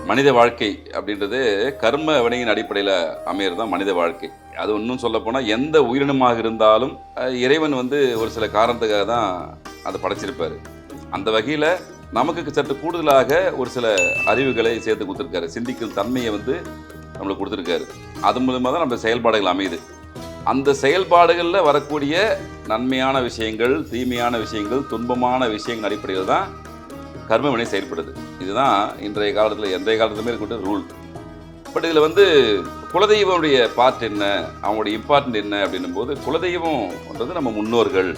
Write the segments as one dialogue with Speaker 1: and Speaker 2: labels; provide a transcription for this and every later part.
Speaker 1: மனித வாழ்க்கை அப்படின்றது கர்ம வினையின் அடிப்படையில் அமையிறது தான் மனித வாழ்க்கை. அது இன்னும் சொல்லப்போனால் எந்த உயிரினமாக இருந்தாலும் இறைவன் வந்து ஒரு சில காரணத்துக்காக தான் அதை படைச்சிருப்பார். அந்த வகையில் நமக்கு சற்று கூடுதலாக ஒரு சில அறிவுகளை சேர்த்து கொடுத்துருக்காரு. சிந்திக்கும் தன்மையை வந்து நம்மளுக்கு கொடுத்துருக்காரு. அது மூலமாக தான் நம்ம செயல்பாடுகள் அமையுது. அந்த செயல்பாடுகளில் வரக்கூடிய நன்மையான விஷயங்கள், தீமையான விஷயங்கள், துன்பமான விஷயங்கள் அடிப்படையில் தான் கர்மவினை செயல்படுது. இதுதான் இன்றைய காலத்தில் எந்தைய காலத்துலையுமே இருக்கக்கூடிய ரூல். பட் இதில் வந்து குலதெய்வனுடைய பார்ட் என்ன, அவங்களுடைய இம்பார்ட்டன்ட் என்ன அப்படின்னும் போது, குலதெய்வம்ன்றது நம்ம முன்னோர்கள்.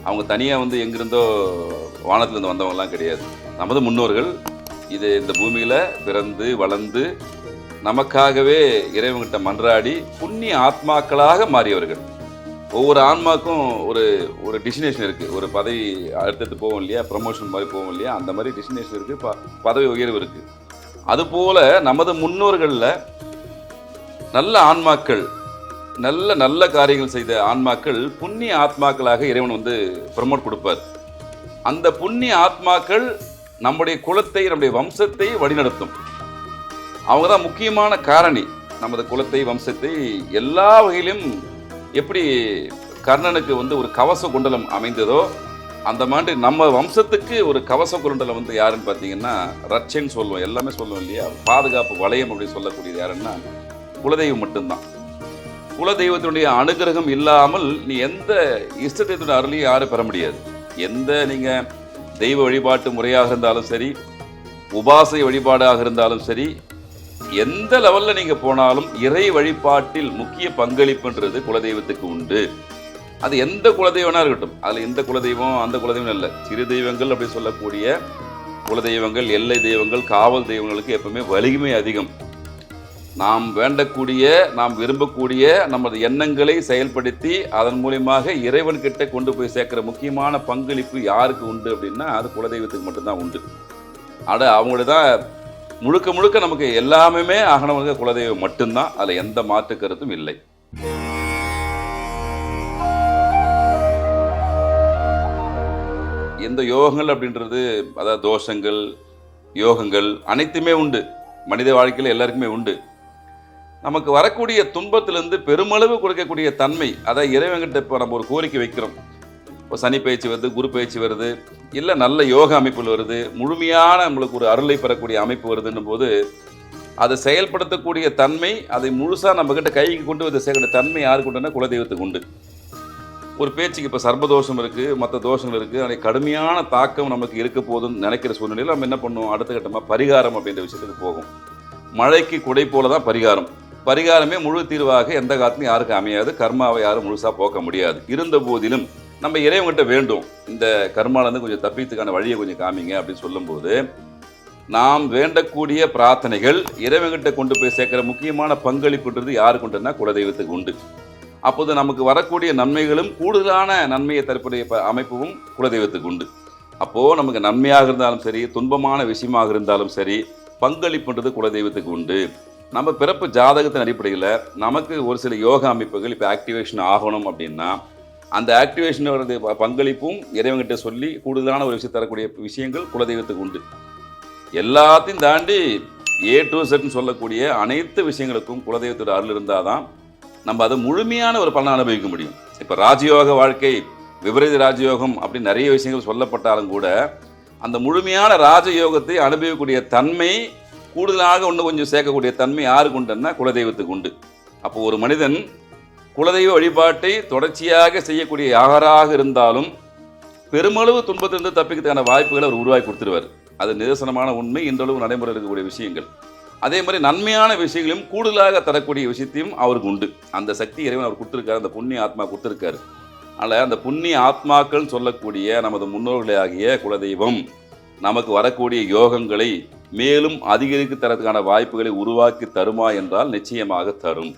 Speaker 1: அவங்க தனியாக வந்து எங்கிருந்தோ வானத்திலிருந்து வந்தவங்கலாம் கிடையாது. நமது முன்னோர்கள் இந்த பூமியில் பிறந்து வளர்ந்து நமக்காகவே இறைவன்கிட்ட மன்றாடி புண்ணிய ஆத்மாக்களாக மாறியவர்கள். ஒவ்வொரு ஆன்மாக்கும் ஒரு ஒரு டெஸ்டினேஷன் இருக்குது. ஒரு பதவி அடுத்தடுத்து போவோம் இல்லையா, ப்ரமோஷன் மாதிரி போவோம் இல்லையா, அந்த மாதிரி டெஸ்டினேஷன் இருக்குது, பதவி உயர்வு இருக்குது. அதுபோல் நமது முன்னோர்களில் நல்ல ஆன்மாக்கள், நல்ல நல்ல காரியங்கள் செய்த ஆன்மாக்கள் புண்ணிய ஆத்மாக்களாக இறைவன் வந்து ப்ரமோட் கொடுப்பார். அந்த புண்ணிய ஆத்மாக்கள் நம்முடைய குலத்தை, நம்முடைய வம்சத்தை வழிநடத்தும். அவங்க தான் முக்கியமான காரணி. நமது குலத்தை, வம்சத்தை எல்லா வகையிலும் எப்படி கர்ணனுக்கு வந்து ஒரு கவச குண்டலம் அமைந்ததோ அந்த மாதிரி நம்ம வம்சத்துக்கு ஒரு கவச குண்டலம் வந்து யாருன்னு பார்த்தீங்கன்னா ரட்சன்னு சொல்லுவோம், எல்லாமே சொல்லுவோம் இல்லையா, பாதுகாப்பு வளையம் அப்படின்னு சொல்லக்கூடியது யாருன்னா குலதெய்வம் மட்டும்தான். குலதெய்வத்தினுடைய அனுகிரகம் இல்லாமல் நீ எந்த இஷ்ட தெய்வத்தினுடைய அருளையும் யாரும் பெற முடியாது. எந்த நீங்கள் தெய்வ வழிபாட்டு முறையாக இருந்தாலும் சரி, உபாசை வழிபாடாக இருந்தாலும் சரி, எந்த லெவலில் நீங்கள் போனாலும் இறை வழிபாட்டில் முக்கிய பங்களிப்புன்றது குலதெய்வத்துக்கு உண்டு. அது எந்த குலதெய்வனா இருக்கட்டும். அதில் எந்த குலதெய்வம் அந்த குலதெய்வம் இல்லை, சிறு தெய்வங்கள் அப்படி சொல்லக்கூடிய குலதெய்வங்கள், எல்லை தெய்வங்கள், காவல் தெய்வங்களுக்கு எப்பவுமே வலிமை அதிகம். நாம் வேண்டக்கூடிய, நாம் விரும்பக்கூடிய நமது எண்ணங்களை செயல்படுத்தி அதன் மூலியமாக இறைவன் கிட்ட கொண்டு போய் சேர்க்கிற முக்கியமான பங்களிப்பு யாருக்கு உண்டு அப்படின்னா அது குலதெய்வத்துக்கு மட்டும்தான் உண்டு. அவங்களோட தான் முழுக்க முழுக்க நமக்கு எல்லாமே ஆகணவங்க குலதெய்வம் மட்டும்தான். அதில் எந்த மாற்று கருத்தும் இல்லை. எந்த யோகங்கள் அப்படின்றது, அதாவது தோஷங்கள், யோகங்கள் அனைத்துமே உண்டு. மனித வாழ்க்கையில் எல்லாருக்குமே உண்டு. நமக்கு வரக்கூடிய துன்பத்திலிருந்து பெருமளவு கொடுக்கக்கூடிய தன்மை, அதாவது இறைவன்கிட்ட இப்போ நம்ம ஒரு கோரிக்கை வைக்கிறோம். இப்போ சனி பயிற்சி வருது, குரு பயிற்சி வருது, இல்லை நல்ல யோக அமைப்புகள் வருது, முழுமையான நம்மளுக்கு ஒரு அருளை பெறக்கூடிய அமைப்பு வருதுன்னும் போது அதை செயல்படுத்தக்கூடிய தன்மை, அதை முழுசாக நம்மக்கிட்ட கைக்கு கொண்டு வந்து சேர்க்கிற தன்மை யாருக்கு உண்டுன்னா குலதெய்வத்துக்கு உண்டு. ஒரு பேச்சுக்கு இப்போ சர்பதோஷம் இருக்குது, மற்ற தோஷங்கள் இருக்குது, அதை கடுமையான தாக்கம் நமக்கு இருக்க போதுன்னு நினைக்கிற சூழ்நிலையில் நம்ம என்ன பண்ணுவோம், அடுத்த கட்டமாக பரிகாரம் அப்படின்ற விஷயத்துக்கு போகும். மழைக்கு குடை போல தான் பரிகாரம். பரிகாரமே முழு தீர்வாக எந்த காலத்துலையும் யாருக்கு அமையாது. கர்மாவை யாரும் முழுசாக போக்க முடியாது. இருந்த போதிலும் நம்ம இறைவன்கிட்ட வேண்டும், இந்த கர்மாலேருந்து கொஞ்சம் தப்பித்துக்கான வழியை கொஞ்சம் காமிங்க அப்படின்னு சொல்லும்போது நாம் வேண்டக்கூடிய பிரார்த்தனைகள் இறைவன்கிட்ட கொண்டு போய் சேர்க்கிற முக்கியமான பங்களிப்புன்றது யாருக்கு உண்டுன்னா குலதெய்வத்துக்கு உண்டு. அப்போது நமக்கு வரக்கூடிய நன்மைகளும் கூடுதலான நன்மையை தரக்கூடிய அமைப்பும் குலதெய்வத்துக்கு உண்டு. அப்போது நமக்கு நன்மையாக இருந்தாலும் சரி, துன்பமான விஷயமாக இருந்தாலும் சரி, பங்களிப்புன்றது குலதெய்வத்துக்கு உண்டு. நம்ம பிறப்பு ஜாதகத்தின் அடிப்படையில் நமக்கு ஒரு சில யோகா அமைப்புகள் இப்போ ஆக்டிவேஷன் ஆகணும் அப்படின்னா அந்த ஆக்டிவேஷனோட பங்களிப்பும் இறைவன்கிட்ட சொல்லி கூடுதலான ஒரு விஷயம் தரக்கூடிய விஷயங்கள் குலதெய்வத்துக்கு உண்டு. எல்லாத்தையும் தாண்டி A to Z சொல்லக்கூடிய அனைத்து விஷயங்களுக்கும் குலதெய்வத்தோட அருள் இருந்தால் தான் நம்ம அதை முழுமையான ஒரு பலனை அனுபவிக்க முடியும். இப்போ ராஜயோக வாழ்க்கை, விபரீத ராஜயோகம் அப்படின்னு நிறைய விஷயங்கள் சொல்லப்பட்டாலும் கூட அந்த முழுமையான ராஜயோகத்தை அனுபவிக்கக்கூடிய தன்மை, கூடுதலாக இன்னும் கொஞ்சம் சேர்க்கக்கூடிய தன்மை யாருக்கு உண்டுன்னா குலதெய்வத்துக்கு உண்டு. அப்போ ஒரு மனிதன் குலதெய்வ வழிபாட்டை தொடர்ச்சியாக செய்யக்கூடிய யாராக இருந்தாலும் பெருமளவு துன்பத்திலிருந்து தப்பிக்கிறதுக்கான வாய்ப்புகளை அவர் உருவாக்கி கொடுத்துருவார். அது நிதர்சனமான உண்மை, இன்றளவு நடைமுறை இருக்கக்கூடிய விஷயங்கள். அதே மாதிரி நன்மையான விஷயங்களையும் கூடுதலாக தரக்கூடிய விஷயத்தையும் அவருக்கு உண்டு. அந்த சக்தி இறைவன் அவர் கொடுத்துருக்காரு, அந்த புண்ணிய ஆத்மா கொடுத்துருக்காரு. அதனால் அந்த புண்ணிய ஆத்மாக்கள் சொல்லக்கூடிய நமது முன்னோர்களே ஆகிய குலதெய்வம் நமக்கு வரக்கூடிய யோகங்களை மேலும் அதிகரித்து தரதுக்கான வாய்ப்புகளை உருவாக்கி தருமா என்றால் நிச்சயமாக தரும்.